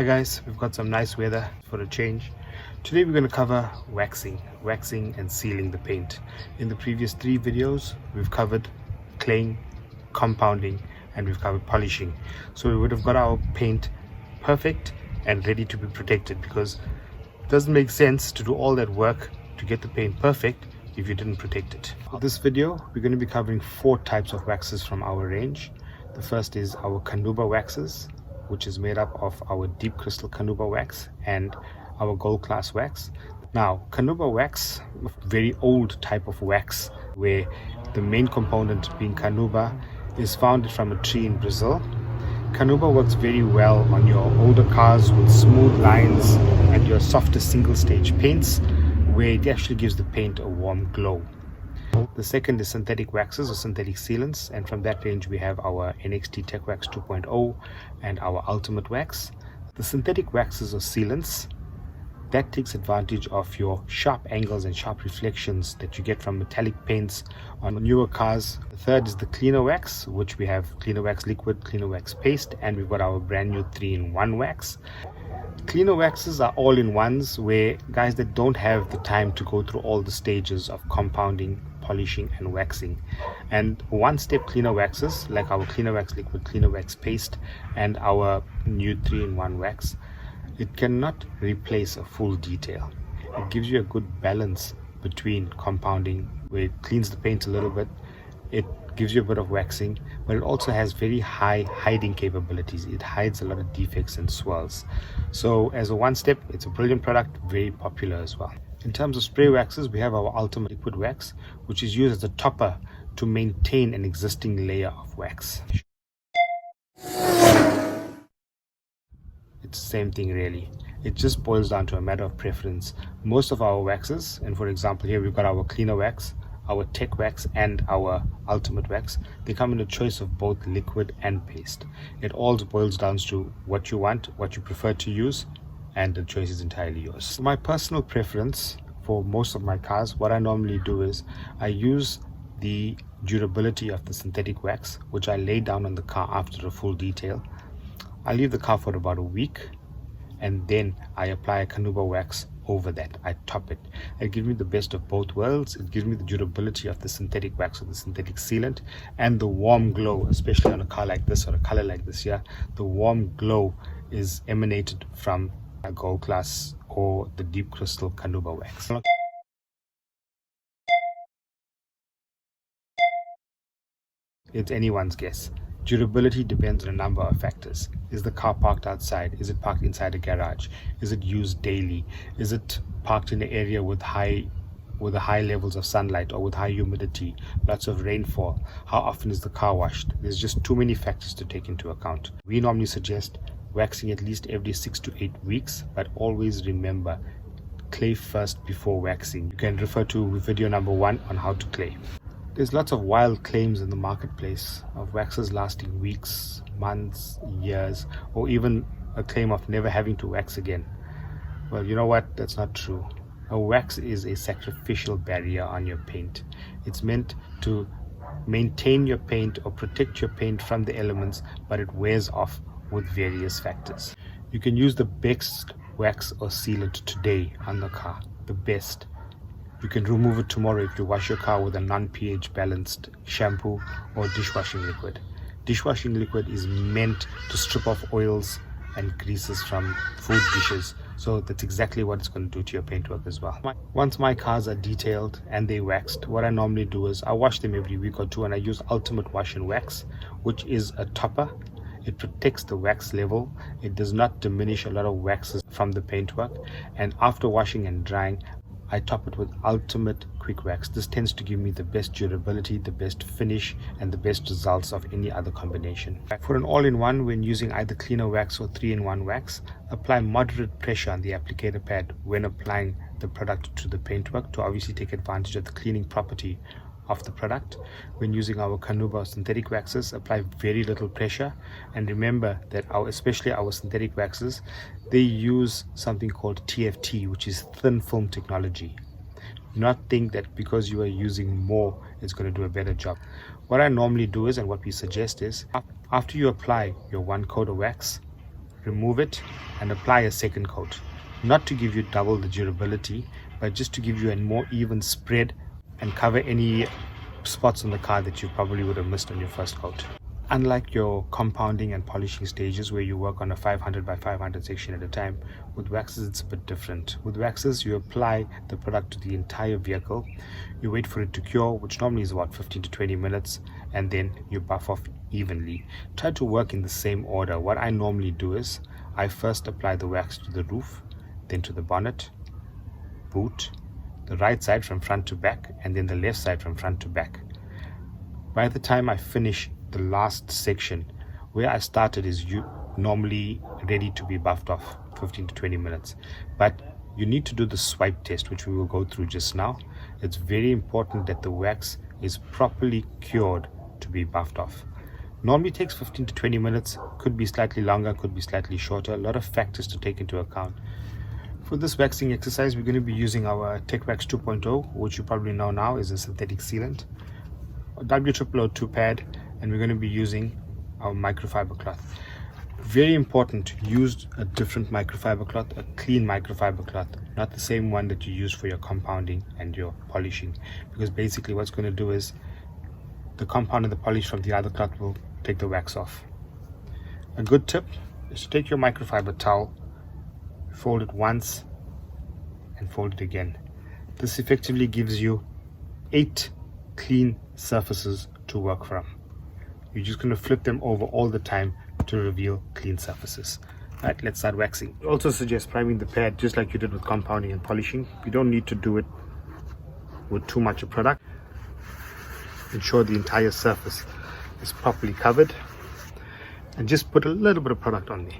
Hi guys, we've got some nice weather for a change. Today we're going to cover waxing and sealing the paint. In the previous 3 videos we've covered claying, compounding, and we've covered polishing. So we would have got our paint perfect and ready to be protected, because it doesn't make sense to do all that work to get the paint perfect if you didn't protect it. In this video we're going to be covering 4 types of waxes from our range. The first is our CARNAUBA waxes, which is made up of our deep crystal CARNAUBA wax and our gold class wax. Now, CARNAUBA wax, a very old type of wax where the main component being CARNAUBA is found from a tree in Brazil. CARNAUBA works very well on your older cars with smooth lines and your softer single stage paints, where it actually gives the paint a warm glow. The second is synthetic waxes or synthetic sealants, and from that range we have our NXT Tech Wax 2.0 and our Ultimate Wax. The synthetic waxes or sealants, that takes advantage of your sharp angles and sharp reflections that you get from metallic paints on newer cars. The third is the cleaner wax, which we have cleaner wax liquid, cleaner wax paste, and we've got our brand new 3-in-1 wax. Cleaner waxes are all-in-ones, where guys that don't have the time to go through all the stages of compounding, polishing and waxing, and one-step cleaner waxes like our cleaner wax liquid, cleaner wax paste, and our new 3-in-1 wax, it cannot replace a full detail. It gives you a good balance between compounding, where it cleans the paint a little bit, it gives you a bit of waxing, but it also has very high hiding capabilities. It hides a lot of defects and swirls. So as a one-step, it's a brilliant product, very popular as well. In terms of spray waxes, we have our Ultimate Liquid Wax, which is used as a topper to maintain an existing layer of wax. It's the same thing really. It just boils down to a matter of preference. Most of our waxes, and for example here we've got our cleaner wax, our tech wax and our ultimate wax, they come in a choice of both liquid and paste. It all boils down to what you want, what you prefer to use, and the choice is entirely yours. My personal preference for most of my cars, what I normally do is I use the durability of the synthetic wax, which I lay down on the car after a full detail. I leave the car for about a week, and then I apply a CARNAUBA wax over that. I top it. It gives me the best of both worlds. It gives me the durability of the synthetic wax or the synthetic sealant, and the warm glow, especially on a car like this or a color like this here. The warm glow is emanated from a gold class or the deep crystal CARNAUBA wax. It's anyone's guess. Durability depends on a number of factors. Is the car parked outside? Is it parked inside a garage? Is it used daily? Is it parked in an area with high levels of sunlight or with high humidity, lots of rainfall? How often is the car washed? There's just too many factors to take into account. We normally suggest waxing at least every 6 to 8 weeks, but always remember, clay first before waxing. You can refer to video number 1 on how to clay. There's lots of wild claims in the marketplace of waxes lasting weeks, months, years, or even a claim of never having to wax again. Well, you know what? That's not true. A wax is a sacrificial barrier on your paint. It's meant to maintain your paint or protect your paint from the elements, but it wears off with various factors. You can use the best wax or sealant today on the car, the best. You can remove it tomorrow if you wash your car with a non-pH balanced shampoo or dishwashing liquid. Dishwashing liquid is meant to strip off oils and greases from food dishes, so that's exactly what it's going to do to your paintwork as well. Once my cars are detailed and they waxed, what I normally do is I wash them every week or two, and I use Ultimate Wash and Wax, which is a topper. It protects the wax level. It does not diminish a lot of waxes from the paintwork, and after washing and drying, I top it with Ultimate QUIK Wax. This tends to give me the best durability, the best finish, and the best results of any other combination. For an all-in-one, when using either cleaner wax or 3-in-1 wax, apply moderate pressure on the applicator pad when applying the product to the paintwork to obviously take advantage of the cleaning property of the product. When using our CARNAUBA synthetic waxes, apply very little pressure, and remember that especially our synthetic waxes, they use something called TFT, which is thin film technology. Do not think that because you are using more, it's going to do a better job. What I normally do is, and what we suggest is, after you apply your 1 coat of wax, remove it, and apply a second coat. Not to give you double the durability, but just to give you a more even spread and cover any spots on the car that you probably would have missed on your first coat. Unlike your compounding and polishing stages where you work on a 500 by 500 section at a time, with waxes it's a bit different. With waxes you apply the product to the entire vehicle, you wait for it to cure, which normally is about 15 to 20 minutes, and then you buff off evenly. Try to work in the same order. What I normally do is I first apply the wax to the roof, then to the bonnet, boot, the right side from front to back, and then the left side from front to back. By the time I finish the last section, where I started is normally ready to be buffed off 15 to 20 minutes, but you need to do the swipe test, which we will go through just now. It's very important that the wax is properly cured to be buffed off. Normally takes 15 to 20 minutes, could be slightly longer, could be slightly shorter, a lot of factors to take into account. For this waxing exercise, we're going to be using our QUIK Wax 2.0, which you probably know now is a synthetic sealant, a W002 pad, and we're going to be using our microfiber cloth. Very important, use a different microfiber cloth, a clean microfiber cloth, not the same one that you use for your compounding and your polishing, because basically what's going to do is the compound and the polish from the other cloth will take the wax off. A good tip is to take your microfiber towel, fold it once and fold it again. This effectively gives you 8 clean surfaces to work from. You're just going to flip them over all the time to reveal clean surfaces. Alright, let's start waxing. I also suggest priming the pad just like you did with compounding and polishing. You don't need to do it with too much of product. Ensure the entire surface is properly covered, and just put a little bit of product on there,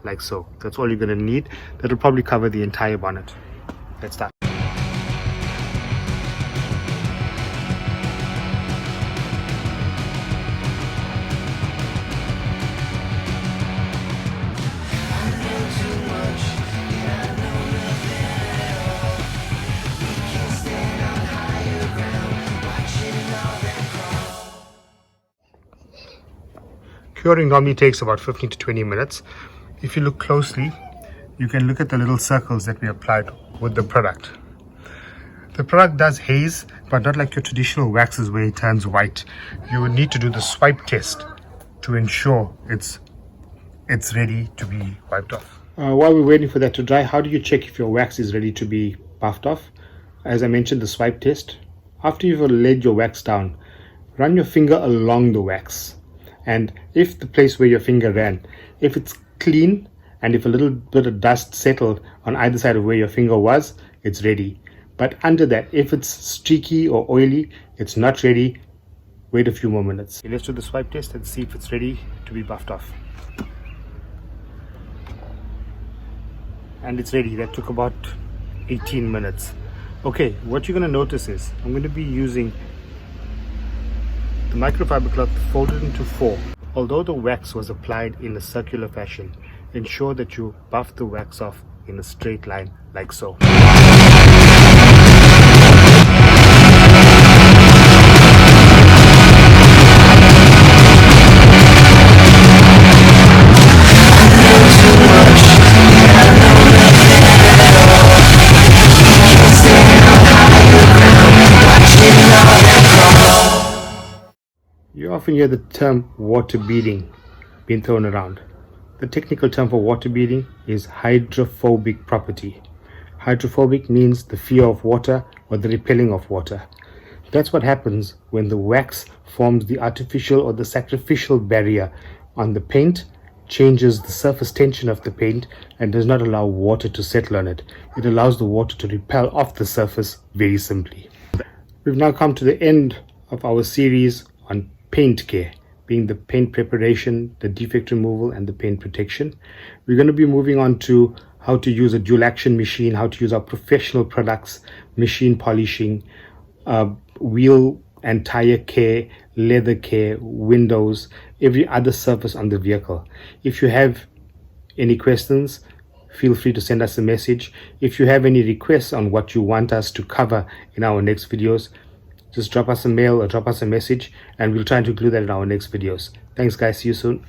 like so. That's all you're going to need. That'll probably cover the entire bonnet. Let's start. Curing normally takes about 15 to 20 minutes. If you look closely, you can look at the little circles that we applied with the product. The product does haze, but not like your traditional waxes where it turns white. You would need to do the swipe test to ensure it's ready to be wiped off. While we're waiting for that to dry, how do you check if your wax is ready to be buffed off? As I mentioned, the swipe test. After you've laid your wax down, run your finger along the wax. And if the place where your finger ran, if it's clean and if a little bit of dust settled on either side of where your finger was, it's ready. But under that, if it's streaky or oily, it's not ready. Wait a few more minutes. Okay, let's do the swipe test and see if it's ready to be buffed off. And it's ready. That took about 18 minutes. Okay, what you're going to notice is I'm going to be using the microfiber cloth folded into 4. Although the wax was applied in a circular fashion, ensure that you buff the wax off in a straight line like so. You often hear the term water beading being thrown around. The technical term for water beading is hydrophobic property. Hydrophobic means the fear of water or the repelling of water. That's what happens when the wax forms the artificial or the sacrificial barrier on the paint, changes the surface tension of the paint, and does not allow water to settle on it. It allows the water to repel off the surface very simply. We've now come to the end of our series on paint care, being the paint preparation, the defect removal, and the paint protection. We're going to be moving on to how to use a dual action machine, how to use our professional products, machine polishing, wheel and tire care, leather care, windows, every other surface on the vehicle. If you have any questions, feel free to send us a message. If you have any requests on what you want us to cover in our next videos, just drop us a mail or drop us a message and we'll try to include that in our next videos. Thanks guys, see you soon.